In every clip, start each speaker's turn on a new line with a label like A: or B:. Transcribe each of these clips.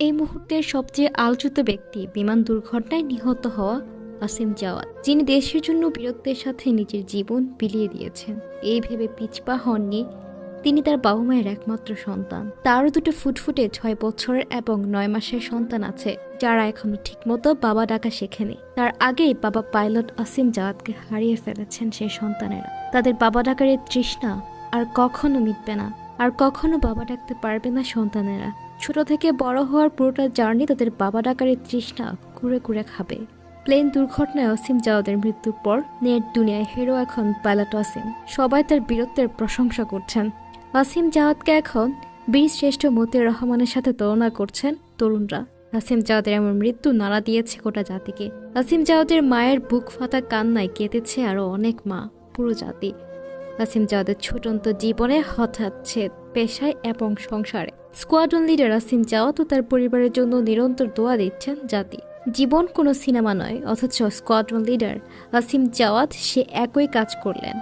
A: এই মুহূর্তের সবচেয়ে আলোচিত ব্যক্তি বিমান দুর্ঘটনায় নিহত হওয়া আসিম জাওয়াদ, যিনি দেশের জন্য বীরত্বের সাথে নিজের জীবন বিলিয়ে দিয়েছেন। এই ভেবে পিছপা হননি তিনি তার বাবা মায়ের একমাত্র সন্তান। তারও দুটো ফুটফুটে 6 বছরের এবং 9 মাসের সন্তান আছে, যারা এখনো ঠিকমতো বাবা ডাকা শেখেনি। তার আগেই বাবা পাইলট আসিম জাওয়াদকে হারিয়ে ফেলেছেন সেই সন্তানেরা। তাদের বাবা ডাকার এই তৃষ্ণা আর কখনো মিটবে না, আর কখনো বাবা ডাকতে পারবে না সন্তানেরা। ছোট থেকে বড় হওয়ার পুরোটা জার্নি তাদের বাবা ডাকার এই তৃষ্ণা কুড়ে কুড়ে খাবে। প্লেন দুর্ঘটনায় আসিম জাওয়াদের মৃত্যুর পর নেট দুনিয়ায় হিরো এখন পাইলট আসিম। সবাই তার বীরত্বের প্রশংসা করছেন। আসিম জাওয়াদকে এখন বীর শ্রেষ্ঠ মতিউর রহমানের সাথে তুলনা করছেন তরুণরা। আসিম জাওয়াদের এমন মৃত্যু নাড়া দিয়েছে গোটা জাতিকে। আসিম জাওয়াদের মায়ের বুক ফাটা কান্নায় কেঁদেছে আরো অনেক মা, পুরো জাতি। আসিম জাওয়াদের ছুটন্ত জীবনে হঠাৎ ছেদ পেশায় এবং সংসারে। স্কোয়াড্রন লিডার আসিম জাওয়াদ ও তার পরিবারের জন্য নিরন্তর দোয়া দিচ্ছেন জাতি। জীবন কোনো সিনেমা নয়, অথচ স্কোয়াড্রন লিডার আসিম জাওয়াদ সে একই কাজ করলেন।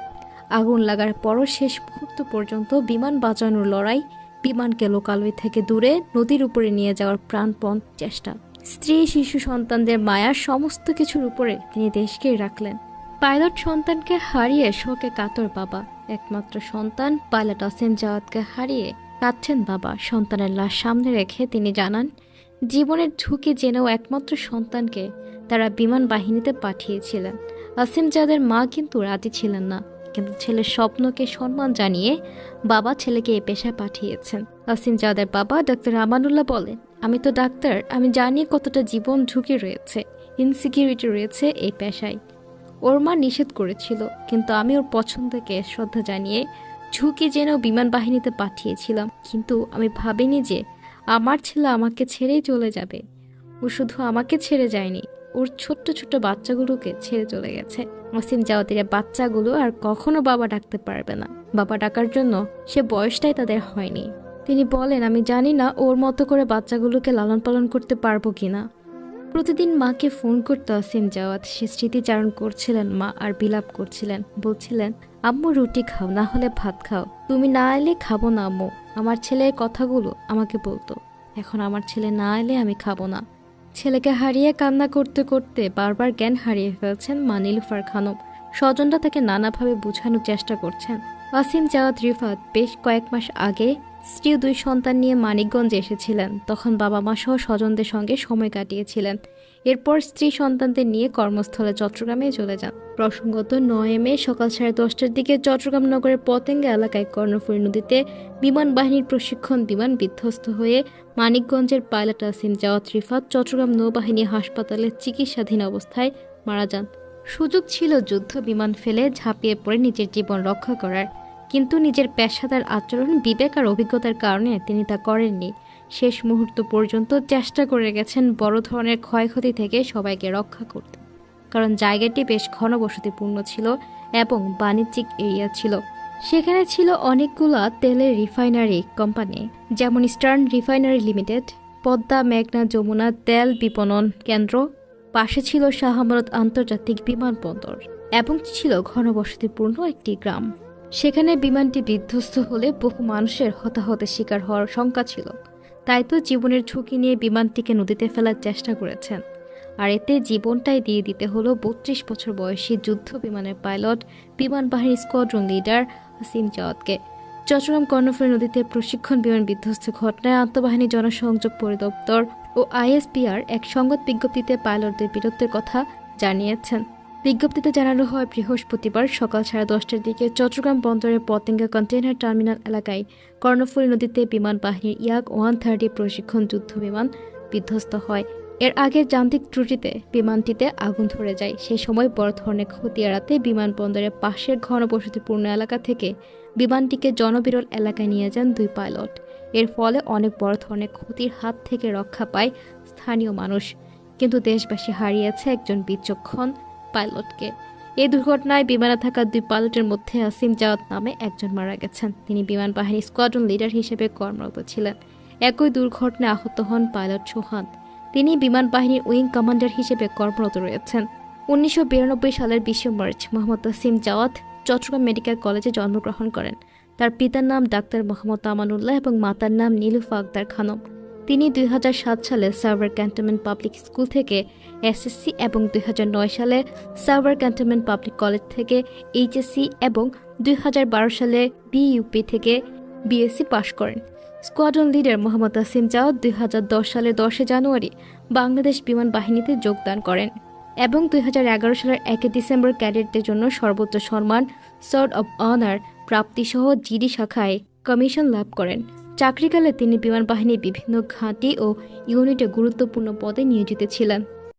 A: আগুন লাগার পরও শেষ মুহূর্ত পর্যন্ত বিমান বাঁচানোর লড়াই, বিমানকে লোকালয় থেকে দূরে নদীর উপরে নিয়ে যাওয়ার প্রাণপণ চেষ্টা, স্ত্রী শিশু সন্তানদের মায়ার সমস্ত কিছুর উপরে তিনি দেশকেই রাখলেন। পাইলট সন্তানকে হারিয়ে শোকে কাতর বাবা। একমাত্র সন্তান পাইলট আসিম জাওয়াদকে হারিয়ে কাঁদছেন বাবা। সন্তানের লাশ সামনে রেখে তিনি জানান, জীবনের ঝুঁকি জেনেও একমাত্র সন্তানকে তারা বিমান বাহিনীতে পাঠিয়েছিলেন। আসিম জাওয়াদের মা কিন্তু রাজি ছিলেন না, কিন্তু ছেলের স্বপ্নকে সম্মান জানিয়ে বাবা ছেলেকে এই পেশায় পাঠিয়েছেন। আসিম জাওয়াদের বাবা ডাক্তার আমানুল্লাহ বলেন, আমি তো ডাক্তার, আমি জানি কতটা জীবন ঝুঁকি রয়েছে, ইনসিকিউরিটি রয়েছে এই পেশায়। ওর মা নিষেধ করেছিল, কিন্তু আমি ওর পছন্দকে শ্রদ্ধা জানিয়ে ঝুঁকি জেনেও বিমান বাহিনীতে পাঠিয়েছিলাম। কিন্তু আমি ভাবিনি যে আমার ছেলে আমাকে ছেড়েই চলে যাবে। ও শুধু আমাকে ছেড়ে যায়নি, ওর ছোট্ট ছোট্ট বাচ্চাগুলোকে ছেড়ে চলে গেছে। আসিম জাওয়াদের বাচ্চাগুলো আর কখনো বাবা ডাকতে পারবে না। বাবা ডাকার জন্য সে বয়সটাই তাদের হয়নি। তিনি বলেন, আমি জানি না ওর মতো করে বাচ্চাগুলোকে লালন পালন করতে পারবো কিনা। প্রতিদিন মাকে ফোন করতে আসিম জাওয়াদ সে স্মৃতিচারণ করছিলেন মা, আর বিলাপ করছিলেন। বলছিলেন, আম্মু রুটি খাও, না হলে ভাত খাও, তুমি না এলে খাবো না আম্মু। আমার ছেলের কথাগুলো আমাকে বলতো। এখন আমার ছেলে না এলে আমি খাবো না। ছেলেকে হারিয়ে কান্না করতে করতে বারবার জ্ঞান হারিয়ে ফেলছেন মা নীলুফার খানম। স্বজনরা তাকে নানাভাবে বোঝানোর চেষ্টা করছেন। আসিম জাওয়াদ রিফাত বেশ কয়েক মাস আগে স্ত্রী 2 সন্তান নিয়ে মানিকগঞ্জে এসেছিলেন। তখন বাবা মা সহ স্বজনদের সঙ্গে সময় কাটিয়েছিলেন। এরপর স্ত্রী সন্তানদের নিয়ে কর্মস্থলে চট্টগ্রামে চলে যান। প্রসঙ্গত 9 মে সকাল 10:30টার দিকে চট্টগ্রাম নগরের পতেঙ্গা এলাকায় কর্ণফুলী নদীতে বিমান বাহিনীর প্রশিক্ষণ বিমান বিধ্বস্ত হয়ে মানিকগঞ্জের পাইলট আসিম জাওয়াদ রিফাত চট্টগ্রাম নৌবাহিনী হাসপাতালে চিকিৎসাধীন অবস্থায় মারা যান। সুযোগ ছিল যুদ্ধ বিমান ফেলে ঝাঁপিয়ে পড়ে নিজের জীবন রক্ষা করার, কিন্তু নিজের পেশাদার আচরণ, বিবেক আর অভিজ্ঞতার কারণে তিনি তা করেননি। শেষ মুহূর্ত পর্যন্ত চেষ্টা করে গেছেন বড় ধরনের ক্ষয়ক্ষতি থেকে সবাইকে রক্ষা করতে, কারণ জায়গাটি বেশ ঘনবসতিপূর্ণ ছিল এবং বাণিজ্যিক এরিয়া ছিল। সেখানে ছিল অনেকগুলা তেলের রিফাইনারি কোম্পানি, যেমন ইস্টার্ন রিফাইনারি লিমিটেড, পদ্মা, মেঘনা, যমুনা তেল বিপণন কেন্দ্র। পাশে ছিল শাহ আমানত আন্তর্জাতিক বিমানবন্দর এবং ছিল ঘনবসতিপূর্ণ একটি গ্রাম। সেখানে বিমানটি বিধ্বস্ত হলে বহু মানুষের হতাহতের শিকার হওয়ার শঙ্কা ছিল। তাই তো জীবনের ঝুঁকি নিয়ে বিমানটিকে নদীতে ফেলার চেষ্টা করেছেন। আর এতে জীবনটাই দিয়ে দিতে হলো 32 বছর বয়সী যুদ্ধ বিমানের পাইলট, বিমান বাহিনীর স্কোয়াড্রন লিডার আসিম জাওয়াদকে। চট্টগ্রাম কর্ণফুলী নদীতে প্রশিক্ষণ বিমান বিধ্বস্ত ঘটনায় আন্তঃবাহিনী জনসংযোগ পরিদপ্তর ও আইএসপিআর এক সংবাদ বিজ্ঞপ্তিতে পাইলটদের বীরত্বের কথা জানিয়েছেন। বিজ্ঞপ্তিতে জানানো হয়, বৃহস্পতিবার সকাল 10:30টার দিকে চট্টগ্রাম বন্দরের পতেঙ্গা কন্টেইনার টার্মিনাল এলাকায় কর্ণফুলী নদীতে বিমান বাহিনীর ইয়াক 130 প্রশিক্ষণ যুদ্ধ বিমান বিধ্বস্ত হয়। এর আগে যান্ত্রিক ত্রুটিতে বিমানটিতে আগুন ধরে যায়। সেই সময় বড় ধরনের ক্ষতি এড়াতে বিমানবন্দরের পাশের ঘনবসতিপূর্ণ এলাকা থেকে বিমানটিকে জনবিরল এলাকায় নিয়ে যান 2 পাইলট। এর ফলে অনেক বড় ধরনের ক্ষতির হাত থেকে রক্ষা পায় স্থানীয় মানুষ, কিন্তু দেশবাসী হারিয়েছে একজন বিচক্ষণ পাইলটকে। এই দুর্ঘটনায় বিমানে থাকা 2 পাইলটের মধ্যে আসিম জাওয়াদ নামে একজন মারা গেছেন। তিনি বিমান বাহিনীর স্কোয়াড্রন লিডার হিসেবে কর্মরত ছিলেন। একই দুর্ঘটনায় আহত হন পাইলট সোহান। তিনি বিমান বাহিনীর উইং কমান্ডার হিসেবে কর্মরত রয়েছেন। 1992 সালের 20 মার্চ মোহাম্মদ আসিম জাওয়াদ চট্টগ্রাম মেডিকেল কলেজে জন্মগ্রহণ করেন। তার পিতার নাম ডাক্তার মোহাম্মদ আমানুল্লাহ এবং মাতার নাম নীলুফা আক্তার খানম। তিনি 2007 সালে সাভার ক্যান্টনমেন্ট পাবলিক স্কুল থেকে এসএসসি এবং 2009 সালে সাভার ক্যান্টনমেন্ট পাবলিক কলেজ থেকে এইচএসসি এবং 2012 সালে বিইউপি থেকে বিএসসি পাশ করেন। স্কোয়াড্রন লিডার মোহাম্মদ আসিম জাওয়াদ 2010 সালের 10 জানুয়ারি বাংলাদেশ বিমান বাহিনীতে যোগদান করেন এবং 2011 সালের 1 ডিসেম্বর ক্যাডেটদের জন্য সর্বোচ্চ সম্মান সর্ড অব অনার প্রাপ্তিসহ জিডি শাখায় কমিশন লাভ করেন। চাকরিকালে তিনি বিমান বাহিনীর বিভিন্ন ঘাঁটি ও ইউনিটে গুরুত্বপূর্ণ পদে নিয়োজিত ছিলেন।